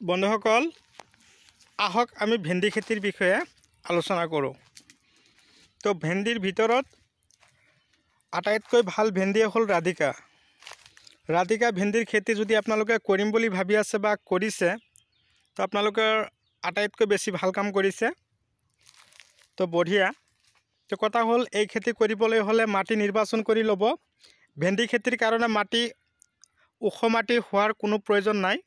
বন্ধুসকল আহক আমি ভেন্দি খেতিৰ বিষয়ে আলোচনা কৰোঁ। তো ভেন্দিৰ ভিতৰত আটাইতকৈ ভাল ভেন্দি হ'ল ৰাধিকা। ৰাধিকা ভেন্দিৰ খেতি যদি আপোনালোকে কৰিম বুলি ভাবি আছে বা কৰিছে, তো আপোনালোকে আটাইতকৈ বেছি ভাল কাম কৰিছে। তো বঢ়িয়া। তো কথা হ'ল এই খেতি কৰিবলৈ হ'লে মাটি নিৰ্বাচন কৰি ল'ব। ভেন্দি খেতিৰ কাৰণে মাটি ওখ মাটি হোৱাৰ কোনো প্ৰয়োজন নাই।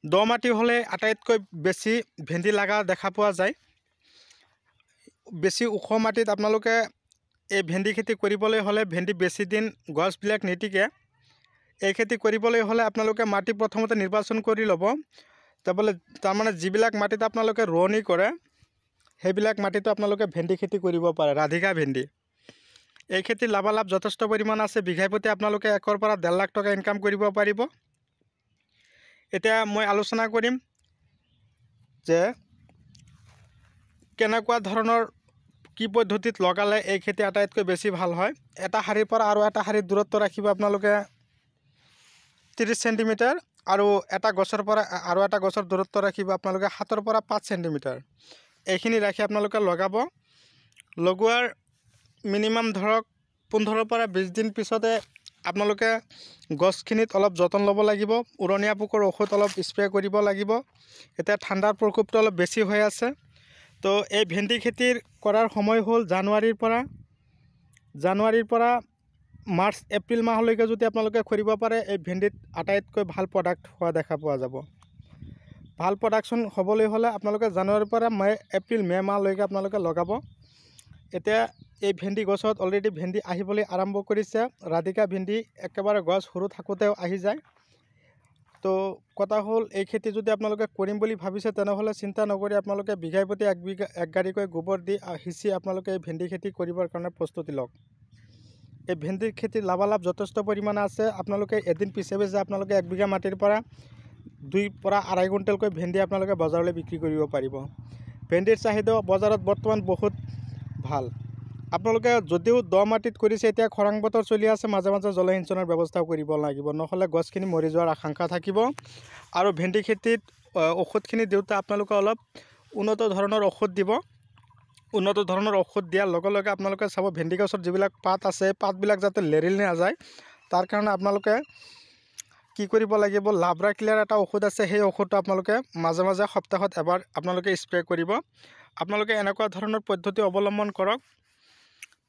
দ মাটি হলে আটাইতকৈ বেছি ভেন্দি লাগা দেখা পোৱা যায়। বেছি ওখ মাটিত আপোনালোকে এই ভেন্দি খেতি কৰিবলৈ হ'লে ভেন্দি বেছি দিন গছবিলাক নিটিকে। এই খেতি কৰিবলৈ হ'লে আপোনালোকে মাটি প্ৰথমতে নিৰ্বাচন কৰি ল'ব। তাৰমানে যিবিলাক মাটিত আপোনালোকে ৰোৱনি কৰে সেইবিলাক মাটিতো আপোনালোকে ভেন্দি খেতি কৰিব পাৰে, ৰাধিকা ভেন্দি। এই খেতিৰ লাভালাভ যথেষ্ট পৰিমাণ আছে। বিঘাই প্ৰতি আপোনালোকে 1 পৰা 1.5 লাখ টকা ইনকাম কৰিব পাৰিব। এতিয়া মই আলোচনা কৰিম যে কেনেকুৱা ধৰণৰ কি পদ্ধতিত লগালে এই খেতি আটাইতকৈ বেছি ভাল হয়। এটা শাৰীৰ পৰা আৰু এটা শাৰীৰ দূৰত্ব ৰাখিব আপোনালোকে 30 সেন্টিমিটাৰ, আৰু এটা গছৰ পৰা আৰু এটা গছৰ দূৰত্ব ৰাখিব আপোনালোকে 7 পৰা 5 সেন্টিমিটাৰ। এইখিনি ৰাখি আপোনালোকে লগাব। লগোৱাৰ মিনিমাম ধৰক 15 পৰা 20 দিন পিছতে আপোনালোকে গছখিনিত অলপ যতন ল'ব লাগিব। উৰণীয়া পোকৰ ঔষধ অলপ স্প্ৰে কৰিব লাগিব। এতিয়া ঠাণ্ডাৰ প্ৰকোপটো অলপ বেছি হৈ আছে। তো এই ভেন্দি খেতিৰ কৰাৰ সময় হ'ল জানুৱাৰীৰ পৰা মাৰ্চ এপ্ৰিল মাহলৈকে যদি আপোনালোকে কৰিব পাৰে, এই ভেন্দিত আটাইতকৈ ভাল প্ৰডাক্ট হোৱা দেখা পোৱা যাব। ভাল প্ৰডাকশ্যন হ'বলৈ হ'লে আপোনালোকে জানুৱাৰীৰ পৰা এপ্ৰিল মে মাহলৈকে আপোনালোকে লগাব। এতিয়া এই ভেন্দি গছত অলৰেডি ভেন্দি আহিবলৈ আৰম্ভ কৰিছে। ৰাধিকা ভেন্দি একেবাৰে গছ সৰু থাকোঁতেও আহি যায়। তো কথা হ'ল এই খেতি যদি আপোনালোকে কৰিম বুলি ভাবিছে তেনেহ'লে চিন্তা নকৰি আপোনালোকে বিঘাই প্ৰতি 1 গাড়ীকৈ গোবৰ দি সিঁচি আপোনালোকে এই ভেন্দি খেতি কৰিবৰ কাৰণে প্ৰস্তুতি লওক। এই ভেন্দিৰ খেতিৰ লাভালাভ যথেষ্ট পৰিমাণে আছে। আপোনালোকে এদিন পিছে আপোনালোকে 1 বিঘা মাটিৰ পৰা 2 পৰা 2.5 কুইণ্টেলকৈ ভেন্দি আপোনালোকে বজাৰলৈ বিক্ৰী কৰিব পাৰিব। ভেন্দিৰ চাহিদা বজাৰত বৰ্তমান বহুত ভাল। আপোনালোকে যদিও দ মাটিত কৰিছে, এতিয়া খৰাং বতৰ চলি আছে, মাজে মাজে জলসিঞ্চনৰ ব্যৱস্থাও কৰিব লাগিব, নহ'লে গছখিনি মৰি যোৱাৰ আশংকা থাকিব। আৰু ভেন্দি খেতিত ঔষধখিনি দিওঁতে আপোনালোকে অলপ উন্নত ধৰণৰ ঔষধ দিব। উন্নত ধৰণৰ ঔষধ দিয়াৰ লগে লগে আপোনালোকে চাব ভেন্দি গছৰ যিবিলাক পাত আছে, পাতবিলাক যাতে লেৰেলি নাযায়, তাৰ কাৰণে আপোনালোকে কি কৰিব লাগিব, লাব্ৰা ক্লিয়াৰ এটা ঔষধ আছে, সেই ঔষধটো আপোনালোকে মাজে মাজে সপ্তাহত এবাৰ আপোনালোকে স্প্ৰে কৰিব। আপোনালোকে এনেকুৱা ধৰণৰ পদ্ধতি অৱলম্বন কৰক।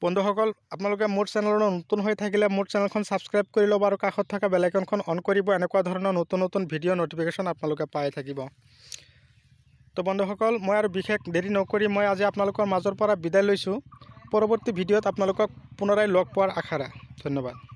বন্ধুসকল, আপোনালোকে মোৰ চেনেলত নতুন হৈ থাকিলে মোৰ চেনেলখন ছাবস্ক্ৰাইব কৰি ল'ব আৰু কাষত থকা বেল আইকনখন অন কৰিব। এনেকুৱা ধৰণৰ নতুন নতুন ভিডিঅ' নটিফিকেশ্যন আপোনালোকে পাই থাকিব। তো বন্ধুসকল, মই আৰু বিশেষ দেৰি নকৰি মই আজি আপোনালোকৰ মাজৰ পৰা বিদায় লৈছোঁ। পৰৱৰ্তী ভিডিঅ'ত আপোনালোকক পুনৰাই লগ পোৱাৰ আশাৰে। ধন্যবাদ।